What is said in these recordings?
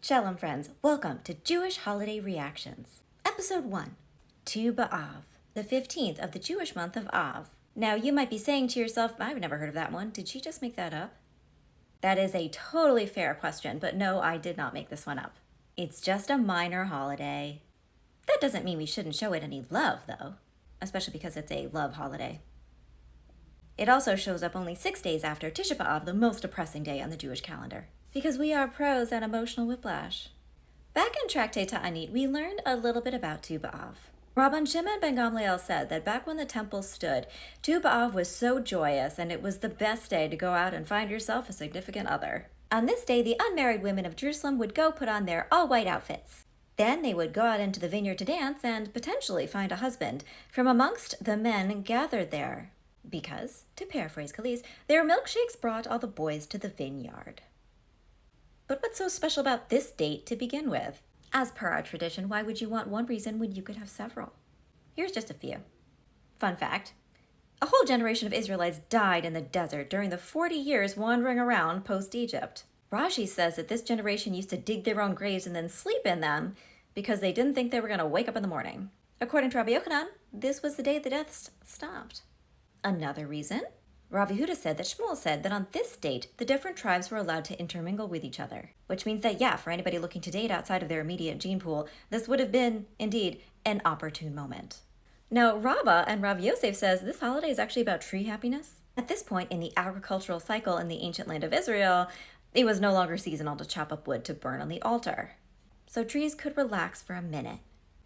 Shalom, friends. Welcome to Jewish Holiday Reactions. Episode 1, Tu B'Av, the 15th of the Jewish month of Av. Now, you might be saying to yourself, I've never heard of that one. Did she just make that up? That is a totally fair question, but no, I did not make this one up. It's just a minor holiday. That doesn't mean we shouldn't show it any love, though, especially because it's a love holiday. It also shows up only 6 days after Tisha B'Av, the most depressing day on the Jewish calendar, because we are pros at emotional whiplash. Back in Tractate Ta'anit, we learned a little bit about Tu B'Av. Rabban Shimon ben Gamliel said that back when the temple stood, Tu B'Av was so joyous and it was the best day to go out and find yourself a significant other. On this day, the unmarried women of Jerusalem would go put on their all-white outfits. Then they would go out into the vineyard to dance and potentially find a husband from amongst the men gathered there. Because, to paraphrase Khalees, their milkshakes brought all the boys to the vineyard. But what's so special about this date to begin with? As per our tradition, why would you want one reason when you could have several? Here's just a few. Fun fact, a whole generation of Israelites died in the desert during the 40 years wandering around post-Egypt. Rashi says that this generation used to dig their own graves and then sleep in them because they didn't think they were going to wake up in the morning. According to Rabbi Yochanan, this was the day the deaths stopped. Another reason? Rav Yehuda said that Shmuel said that on this date, the different tribes were allowed to intermingle with each other. Which means that, yeah, for anybody looking to date outside of their immediate gene pool, this would have been, indeed, an opportune moment. Now, Rabbah and Rav Yosef says this holiday is actually about tree happiness. At this point in the agricultural cycle in the ancient land of Israel, it was no longer seasonal to chop up wood to burn on the altar. So trees could relax for a minute.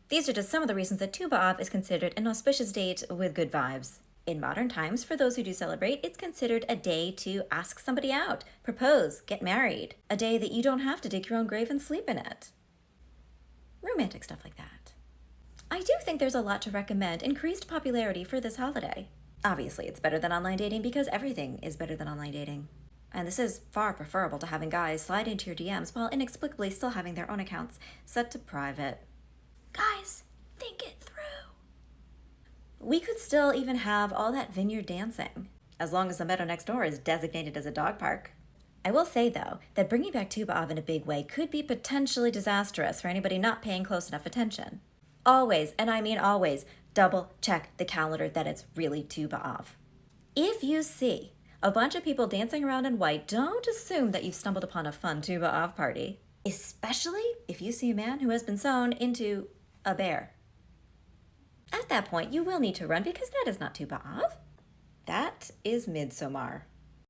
These are just some of the reasons that Tu B'Av is considered an auspicious date with good vibes. In modern times, for those who do celebrate, it's considered a day to ask somebody out, propose, get married. A day that you don't have to dig your own grave and sleep in it. Romantic stuff like that. I do think there's a lot to recommend increased popularity for this holiday. Obviously, it's better than online dating because everything is better than online dating. And this is far preferable to having guys slide into your DMs while inexplicably still having their own accounts set to private. Guys, think it through. We could still even have all that vineyard dancing, as long as the meadow next door is designated as a dog park. I will say, though, that bringing back Tu B'Av in a big way could be potentially disastrous for anybody not paying close enough attention. Always, and I mean always, double check the calendar that it's really Tu B'Av. If you see a bunch of people dancing around in white, don't assume that you've stumbled upon a fun Tu B'Av party, especially if you see a man who has been sewn into a bear. At that point, you will need to run because that is not Tu B'Av. That is Midsommar.